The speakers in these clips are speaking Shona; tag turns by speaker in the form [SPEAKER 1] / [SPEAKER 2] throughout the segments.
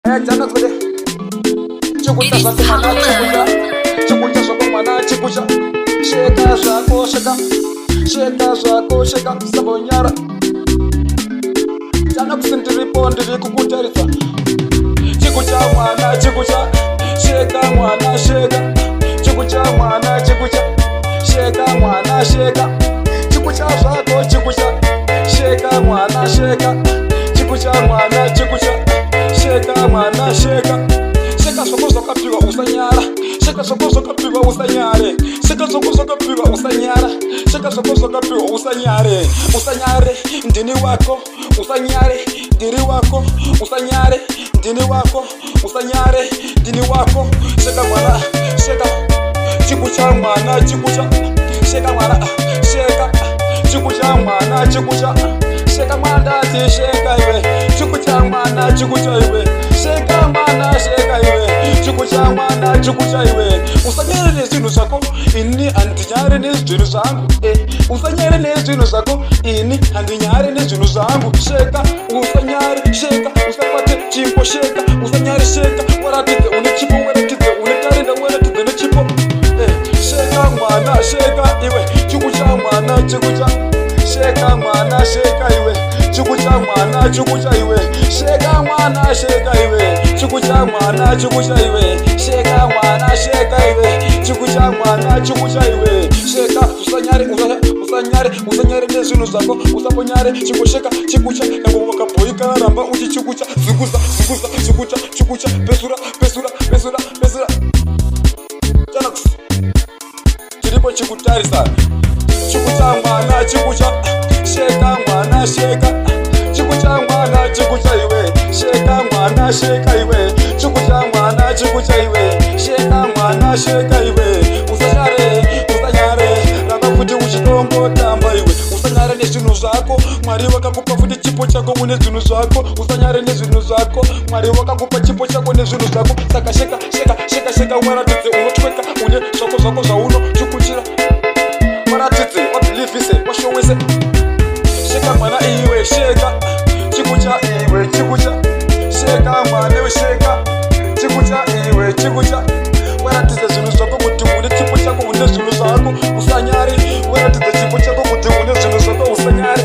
[SPEAKER 1] Jana kule chikucha zako mwana chikucha zako mwana chikucha sheka zako sheka sabonyara jana kusindiripo ndiri kukutarisa chikucha mwana chikucha sheka mwana sheka chikucha mwana chikucha sheka mwana sheka chikucha zako chikucha sheka mwana sheka chikucha mwana chikucha sheka mwana sheka sheka sokozo kapiwa usanyara sheka sokozo kapiwa usanyare sheka sokozo kapiwa usanyara sheka sokozo kapiwa usanyare usanyare ndini wako usanyare ndiri wako usanyare ndini wako usanyare ndini wako sheka mwana sheka chikucha mwana chikucha sheka mwana sheka chikucha mwana chikucha sheka mwana sheka iwe chikucha mwana chikucha iwe sheka mwana sheka iwe chikucha mwana chikucha iwe usanyere nezvinhu zvako ini handinyare nezvinhu zvangu usanyere nezvinhu zvako ini handinyare nezvinhu zvangu sheka usanyare sheka usakwate chimbo sheka usanyare sheka waratidze une chipo waratidze une tarenda waratidze nechipo sheka mwana sheka iwe chikucha mwana chikucha sheka mwana sheka iwe chikucha mwana chikucha iwe sheka mwana sheka iwe chikucha mwana chikucha iwe sheka mwana sheka iwe chikucha mwana chikucha iwe sheka usanyare nezvinhu zvako usaponyare chikosheka chikucha yango wakabhoika ramba uchi chikucha chikucha pesura janax chiripo chikutarisa chikucha mwana chikucha sheka mwana sheka chikucha mwana chikucha iwe sheka mwana sheka iwe chikucha mwana chikucha iwe sheka mwana sheka iwe usanyare ramba futi uchitongo tamba iwe usanyare nezvinhu zvako mwari wakakupa futi chipo chako une zvinhu zvako usanyare nezvinhu zvako mwari wakakupa chipo chako nezvinhu zvako saka sheka waratidze unotweka une zvako zvauno chukuchira waratidze wabhilivhise washowese sheka mwana iwe sheka chikucha iwe chikucha sheka mwana iwe sheka chikucha iwe chikucha waratidze zvinhu zvako kuti une chipo chako une zvinhu zvako usanyari waratidze chipo chako kuti une zvinhu zvako usanyari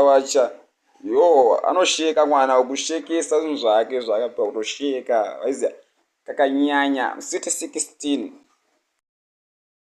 [SPEAKER 1] wacha yo anosheka mwana ukushekesa zvinhu zvake zvakapa kutosheka waiziya kakanyanya msiti 16